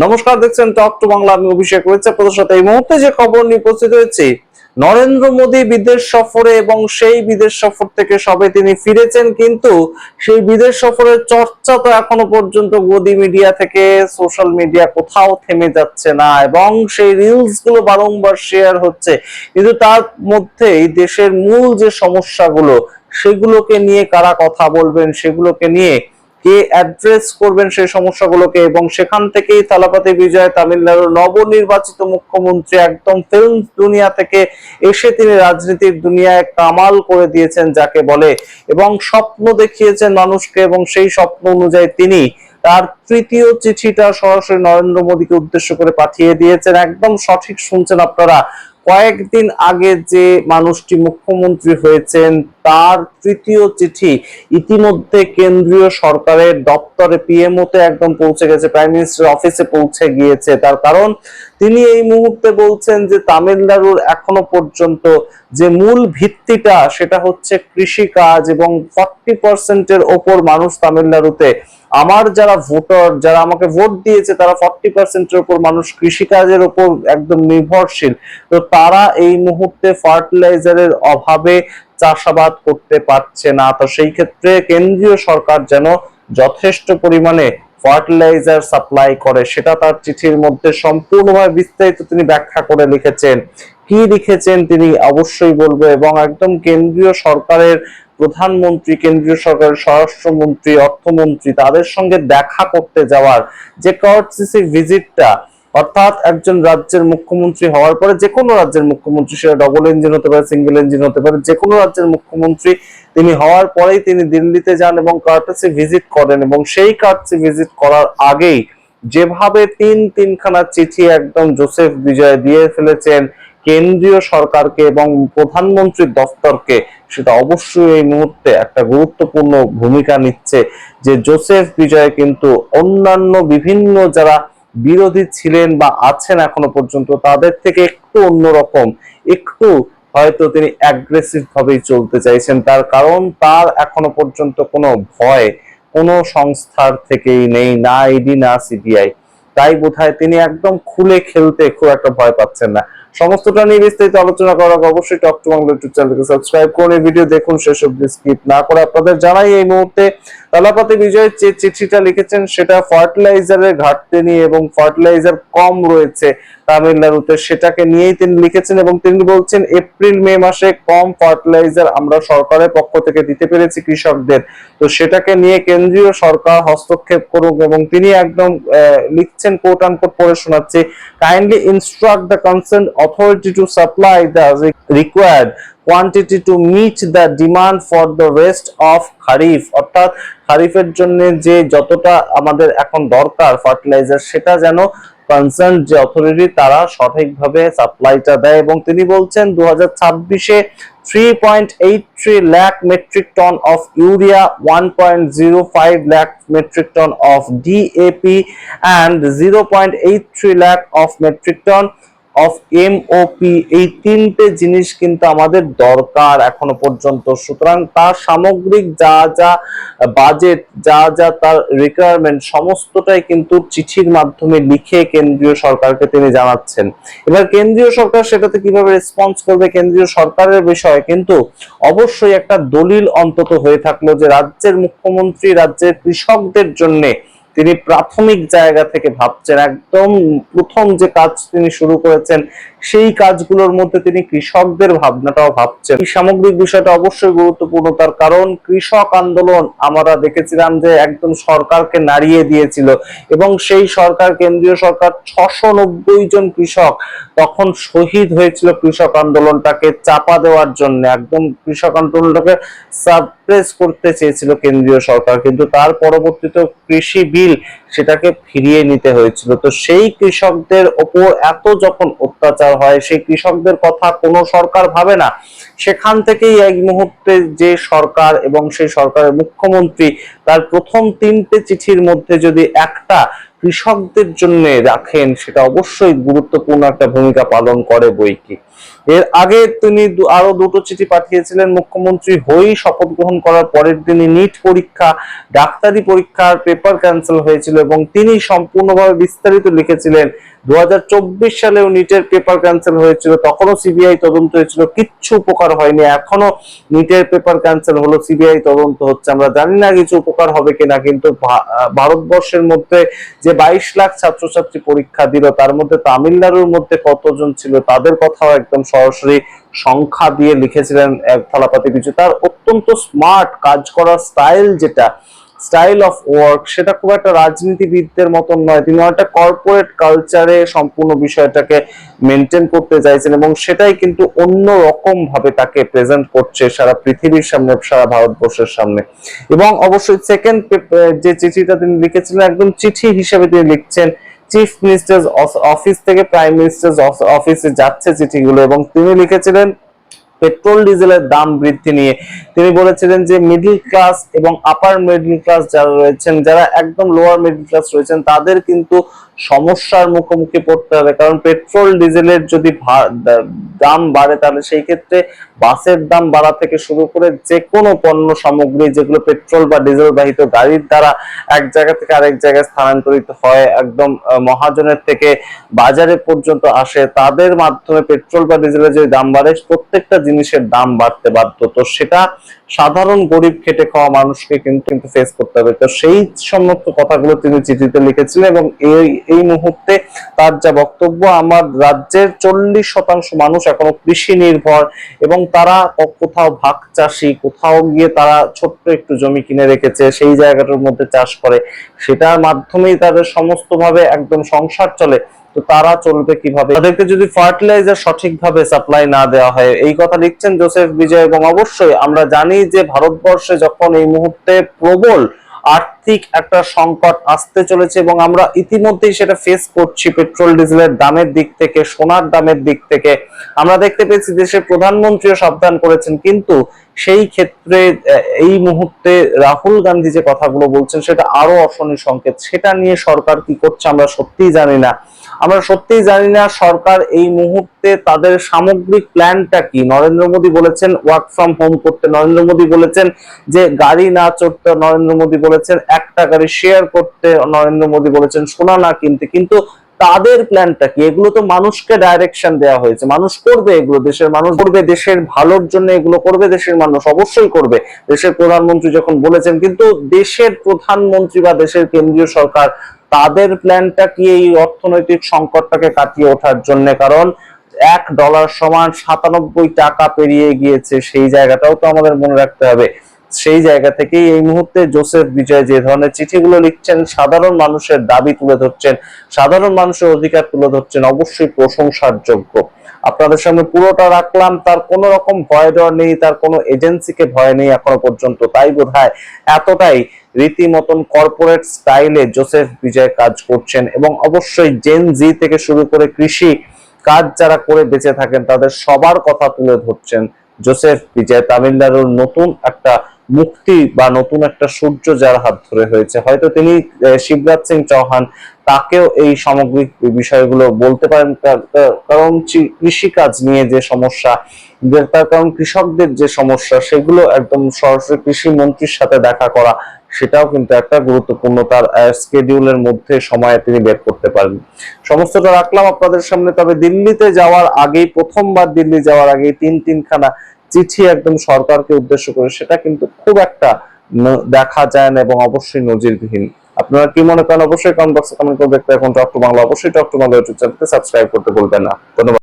নমস্কার, দেখছেন talk to Bangla. আমি অভিষেক রয়েছে আপনাদের সাথে। এই মুহূর্তে যে খবর নিয়ে উপস্থিত হয়েছি, নরেন্দ্র মোদী বিদেশ সফরে এবং সেই বিদেশ সফর থেকে সবে তিনি ফিরেছেন, কিন্তু সেই বিদেশ সফরের চর্চা তো এখনো পর্যন্ত গদি মিডিয়া থেকে সোশ্যাল মিডিয়া কোথাও থেমে যাচ্ছে না এবং সেই রিলস গুলো বারংবার শেয়ার হচ্ছে। কিন্তু তার মধ্যেই দেশের মূল যে সমস্যাগুলো, সেগুলোকে নিয়ে কারা কথা বলবেন, সেগুলোকে নিয়ে কে অ্যাড্রেস করবেন সেই সমস্যাগুলোকে, এবং সেখান থেকেই থালাপতি বিজয় তামিলনাড়ুর নবনির্বাচিত মুখ্যমন্ত্রী একদম ফিল্ম দুনিয়া থেকে এসে তিনি রাজনীতির দুনিয়ায় কামাল করে দিয়েছেন যাকে বলে, এবং স্বপ্ন দেখিয়েছেন মানুষকে, এবং সেই স্বপ্ন অনুযায়ী তিনি তার তৃতীয় চিঠিটা সরাসরি নরেন্দ্র মোদীকে উদ্দেশ্য করে পাঠিয়ে দিয়েছেন। একদম সঠিক শুনছেন আপনারা। কয়েকদিন আগে যে মানুষটি মুখ্যমন্ত্রী হয়েছেন তার তৃতীয় চিঠি ইতিমধ্যে কেন্দ্রীয় সরকারের দপ্তরে পিএমওতে একদম পৌঁছে গেছে, প্রাইম মিনিস্টার অফিসে পৌঁছে গিয়েছে। তার কারণ তিনি এই মুহূর্তে বলছেন যে তামিলনাড়ুর এখনো পর্যন্ত যে মূল ভিত্তিটা সেটা হচ্ছে কৃষিকাজ, এবং 40% ওপর মানুষ তামিলনাড়ুতে, আমার যারা ভোটার, যারা আমাকে ভোট দিয়েছে, তারা 40% ওপর মানুষ কৃষিকাজের উপর একদম নির্ভরশীল। তো তারা এই মুহূর্তে ফার্টিলাইজারের অভাবে চাষাবাদ করতে পারছে না। তো সেই ক্ষেত্রে কেন্দ্রীয় সরকার যেন যথেষ্ট পরিমাণে ফার্টিলাইজার সাপ্লাই করে, সেটা তার চিঠির মধ্যে সম্পূর্ণভাবে বিস্তারিত তিনি ব্যাখ্যা করে লিখেছেন। কি লিখেছেন তিনি অবশ্যই বলবো, এবং একদম কেন্দ্রীয় সরকারের প্রধানমন্ত্রী, কেন্দ্রীয় সরকারের স্বরাষ্ট্রমন্ত্রী, অর্থমন্ত্রী তাদের সঙ্গে দেখা করতে যাওয়ার যে কর্টসি ভিজিটটা, অর্থাৎ একজন রাজ্যের মুখ্যমন্ত্রী হওয়ার পরে, যে কোনো রাজ্যের মুখ্যমন্ত্রী, সেটা ডবল ইঞ্জিন হতে পারে, সিঙ্গেল ইঞ্জিন হতে পারে, যে কোনো রাজ্যের মুখ্যমন্ত্রী তিনি হওয়ার পরেই তিনি দিল্লিতে যান এবং কার্টেসি ভিজিট করেন, এবং সেই কার্টেসি ভিজিট করার আগেই যেভাবে তিনখানা চিঠি একদম জোসেফ বিজয় দিয়ে ফেলেছেন কেন্দ্রীয় সরকারকে এবং প্রধানমন্ত্রীর দফতরকে, সেটা অবশ্যই এই মুহূর্তে একটা গুরুত্বপূর্ণ ভূমিকা নিচ্ছে। যে জোসেফ বিজয় কিন্তু অন্যান্য বিভিন্ন যারা বিরোধী ছিলেন বা আছেন এখনো পর্যন্ত তাদের থেকে একটু অন্যরকম, একটু হয়তো তিনি অ্যাগ্রেসিভ ভাবেই চলতে চাইছেন। তার কারণ তার এখনো পর্যন্ত কোনো ভয় কোনো সংস্থার থেকেই নেই, না ইডি না সিবিআই। তাই বোধহয় তিনি একদম খুলে খেলতে খুব একটা ভয় পাচ্ছেন না। সমস্তটা নিয়ে বিস্তারিত আলোচনা করার অবশ্যই টক টু বাংলা ইউটিউব চ্যানেলকে সাবস্ক্রাইব করুন, এই ভিডিও দেখুন শেষ অবধি স্কিপ না করে। আপনাদের জানাই এই মুহূর্তে থালাপতি বিজয় যে চিঠিটা লিখেছেন সেটা ফার্টিলাইজারের ঘাটতি নিয়ে, এবং ফার্টিলাইজার কম রয়েছে তামিলনাড়ুতে, সেটাকে নিয়েই তিনি লিখেছেন। এবং তিনি বলছেন এপ্রিল মে মাসে কম ফার্টিলাইজার আমরা সরকারের পক্ষ থেকে দিতে পেরেছি কৃষকদের, তো সেটাকে নিয়ে কেন্দ্রীয় সরকার হস্তক্ষেপ করুক। এবং তিনি একদম লিখছেন, কোট আনকোট পড়ে শোনাচ্ছি, kindly instruct the concern authority to supply the required quantity to meet the demand for the rest of kharif. অর্থাৎ খারিফের জন্য যে যতটা আমাদের এখন দরকার ফার্টিলাইজার, সেটা যেন কনসার্ন যে অথরিটি তারা সঠিকভাবে সাপ্লাইটা দেয়। এবং তিনি বলছেন 2026-এ 3.83 lakh metric ton of urea, 1.05 lakh metric ton of DAP and 0.83 lakh of metric ton of MOP, এই তিনটে জিনিস কিন্তু আমাদের দরকার এখনো পর্যন্ত। সুতরাং তার সামগ্রিক যা যা বাজেট, যা যা তার রিকোয়ারমেন্ট, সমস্তটাই কিন্তু চিঠির মাধ্যমে লিখে কেন্দ্রীয় সরকারকে তিনি জানাচ্ছেন। এবার কেন্দ্রীয় সরকার সেটাতে কিভাবে রেসপন্স করবে কেন্দ্রীয় সরকারের বিষয়, কিন্তু অবশ্যই একটা দলিল অন্তত হয়ে থাকলো যে রাজ্যের মুখ্যমন্ত্রী রাজ্যের কৃষকদের জন্য তিনি প্রাথমিক জায়গা থেকে ভাবছেন। একদম প্রথম যে কাজ তিনি শুরু করেছেন সেই কাজগুলোর মধ্যে তিনি কৃষকদের ভাবনাটাও ভাবছেন। এই সামগ্রিক বিষয়টা অবশ্যই গুরুত্বপূর্ণ, তার কারণ কৃষক আন্দোলন আমরা দেখেছিলাম যে একদম সরকারকে নাড়িয়ে দিয়েছিল, এবং সেই সরকার, কেন্দ্রীয় সরকার, 690 জন কৃষক তখন শহীদ হয়েছিল কৃষক আন্দোলনটাকে চাপা দেওয়ার জন্য। একদম কৃষক আন্দোলনটাকে সাপ্রেস করতে চেয়েছিল কেন্দ্রীয় সরকার, কিন্তু তার পরবর্তীতে কৃষি বিল সেটাকে ফিরিয়ে নিতে হয়েছিল। তো সেই কৃষকদের ওপর এত যখন অত্যাচার হয়, সেই কৃষকদের কথা কোনো সরকার ভাবে না। সেখান থেকেই এক মুহূর্তে যে সরকার এবং সেই সরকারের মুখ্যমন্ত্রী তার প্রথম 3টে চিঠির মধ্যে যদি একটা কৃষকদের জন্য রাখেন সেটা অবশ্যই গুরুত্বপূর্ণ একটা ভূমিকা পালন করে বইকি। এর আগে তিনি আরো দুটো চিঠি পাঠিয়েছিলেন। মুখ্যমন্ত্রী হয়েই শপথ গ্রহণ করার পরের দিনই নিট পরীক্ষা, ডাক্তারি পরীক্ষার পেপার ক্যান্সেল হয়েছিল এবং তিনি সম্পূর্ণভাবে বিস্তারিত লিখেছিলেন 2024 সালেও নিটের পেপার ক্যান্সেল হয়েছিল, তখনও সিবিআই তদন্ত হয়েছিল, কিচ্ছু উপকার হয়নি। এখনো নিটের পেপার ক্যান্সেল হলো, সিবিআই তদন্ত হচ্ছে, আমরা জানি না কিছু উপকার হবে কিনা। কিন্তু ভারতবর্ষের মধ্যে যে 22 লাখ ছাত্রছাত্রী পরীক্ষা দিল, তার মধ্যে তামিলনাড়ুর মধ্যে কতজন ছিল তাদের কথাও একদম সরাসরি সংখ্যা দিয়ে লিখেছিলেন এক থালাপাতি পিছু। তার অত্যন্ত স্মার্ট কাজ করার স্টাইল, যেটা স্টাইল অফ ওয়ার্ক, সেটা খুব একটা রাজনীতিবিদদের মতন নয়। তিনি একটা কর্পোরেট কালচারে সম্পূর্ণ বিষয়টাকে মেনটেন করতে চাইছেন এবং সেটাই কিন্তু অন্য রকম ভাবে তাকে প্রেজেন্ট করছে সারা পৃথিবীর সামনে, সারা ভারতবর্ষের সামনে। এবং অবশ্যই সেকেন্ড যে চিঠিটা তিনি লিখেছিলেন, একদম চিঠি হিসেবে তিনি লিখছেন, চিফ মিনিস্টার অফিস থেকে প্রাইম মিনিস্টার অফিসে যাচ্ছে চিঠিগুলো, এবং তিনি লিখেছিলেন পেট্রোল ডিজেলের দাম বৃদ্ধি নিয়ে। তিনি বলেছিলেন যে মিডল ক্লাস এবং আপার মিডল ক্লাস যারা রয়েছেন, যারা একদম লোয়ার মিডল ক্লাস রয়েছেন, তাদের কিন্তু সমস্যার মুখোমুখি পড়তে হবে। কারণ পেট্রোল ডিজেলের যদি দাম বাড়ে, তাহলে সেই ক্ষেত্রে বাসের দাম বাড়া থেকে শুরু করে যে কোনো পণ্য সামগ্রী যেগুলো পেট্রোল বা ডিজেল বাহিত গাড়ির দ্বারা এক জায়গা থেকে আরেক জায়গায় স্থানান্তরিত হয়, একদম মহাজনের থেকে বাজারে পর্যন্ত আসে, তাদের মাধ্যমে পেট্রোল বা ডিজেলের যে দাম বাড়ে, প্রত্যেকটা জিনিসের দাম বাড়তে বাধ্য। তো সেটা সাধারণ গরিব খেটে খাওয়া মানুষকে কিন্তু ফেস করতে হবে। তো সেই সমস্ত কথাগুলো তিনি চিঠিতে লিখেছিলেন এবং এই মুহূর্তে তার যা বক্তব্য, আমার রাজ্যের 40% মানুষ এখনো কৃষি নির্ভর এবং তারা কোথাও ভাগ চাষি, কোথাও গিয়ে তারা ছোট্ট একটু জমি কিনে রেখেছে, সেই জায়গাটার মধ্যে চাষ করে, সেটার মাধ্যমেই তাদের সমস্ত ভাবে একদম সংসার চলে। তো তারা চলবে কিভাবে? তাদেরকে যদি ফার্টিলাইজার সঠিকভাবে সাপ্লাই না দেওয়া হয়, এই কথা লিখছেন জোসেফ বিজয়। এবং অবশ্যই আমরা জানি যে ভারতবর্ষে যখন এই মুহূর্তে প্রবল আর্থিক একটা সংকট আসতে চলেছে এবং আমরা ইতিমধ্যেই সেটা ফেস করছি, পেট্রোল ডিজেলের দামের দিক থেকে, সোনার দামের দিক থেকে। আমরা দেখতে পেয়েছি দেশের প্রধানমন্ত্রীও সাবধান করেছেন, কিন্তু সেই ক্ষেত্রে এই মুহূর্তে রাহুল গান্ধী যে কথাগুলো বলছেন সেটা আরো অশনি সংকেত। সেটা নিয়ে সরকার কি করছে আমরা সত্যিই জানি না। আমরা সত্যিই জানি না সরকার এই মুহূর্তে তাদের সামগ্রিক প্ল্যানটা কি। নরেন্দ্র মোদী বলেছেন ওয়ার্ক ফ্রম হোম করতে, নরেন্দ্র মোদী বলেছেন যে গাড়ি না চড়তে, নরেন্দ্র মোদী বলেছেন একটা গাড়ি শেয়ার করতে, নরেন্দ্র মোদী বলেছেন সোনা না কিনতে। কিন্তু তাদের প্ল্যানটা কি? এগুলো তো মানুষকে ডাইরেকশন দেওয়া হয়েছে, মানুষ করবে এগুলো, দেশের মানুষ করবে, দেশের ভালোর জন্য এগুলো করবে, দেশের মানুষ অবশ্যই করবে, দেশের প্রধানমন্ত্রী যখন বলেছেন। কিন্তু দেশের প্রধানমন্ত্রী বা দেশের কেন্দ্রীয় সরকার, তাদের প্ল্যানটা কি এই অর্থনৈতিক সংকটটাকে কাটিয়ে ওঠার জন্য? কারণ $1 সমান 97 টাকা পেরিয়ে গিয়েছে, সেই জায়গাটাও তো আমাদের মনে রাখতে হবে। সেই জায়গা থেকেই এই মুহূর্তে জোসেফ বিজয় যে ধরনের চিঠিগুলো লিখছেন, সাধারণ মানুষের দাবি তুলে ধরছেন, সাধারণ মানুষের অধিকার তুলে ধরছেন, অবশ্যই প্রশংসার যোগ্য। আপনাদের সামনে পুরোটা রাখলাম, তার কোন রকম ভয় ডর নেই, তার কোনো এজেন্সিকে ভয় নেই এখনো পর্যন্ত। তাই বোধহয় এতটাই রীতিমতন কর্পোরেট স্টাইলে জোসেফ বিজয় কাজ করছেন। এবং অবশ্যই জেন জি থেকে শুরু করে কৃষি কাজ যারা করে বেঁচে থাকেন, তাদের সবার কথা তুলে ধরছেন জোসেফ বিজয়। তামিলনাড়ুর নতুন একটা মুক্তি বা নতুন একটা সূর্য যার হাত ধরে হয়েছে, হয়তো তিনি শিবরাজ সিং চৌহান, তাকেও এই সামগ্রিক বিষয়গুলো বলতে পারেন। কারণ কৃষিকাজ নিয়ে যে সমস্যা, তার কারণ কৃষকদের যে সমস্যা, সেগুলো একদম সরাসরি কৃষি মন্ত্রীর সাথে দেখা করা, সেটাও কিন্তু একটা গুরুত্বপূর্ণ, তার স্কেডিউলের মধ্যে সময় তিনি বের করতে পারেন। সমস্তটা রাখলাম আপনাদের সামনে। তবে দিল্লিতে যাওয়ার আগেই, প্রথমবার দিল্লি যাওয়ার আগে তিনখানা চিঠি একদম সরকারকে উদ্দেশ্য করে, সেটা কিন্তু খুব একটা দেখা যায় না এবং অবশ্যই নজিরবিহীন। আপনারা কি মনে করেন অবশ্যই কমেন্ট বক্সে কমেন্ট করে দেখতে। এখন টক টু বাংলা, অবশ্যই টক টু বাংলা ইউটিউব চ্যানেলকে সাবস্ক্রাইব করতে ভুলবেন না। ধন্যবাদ।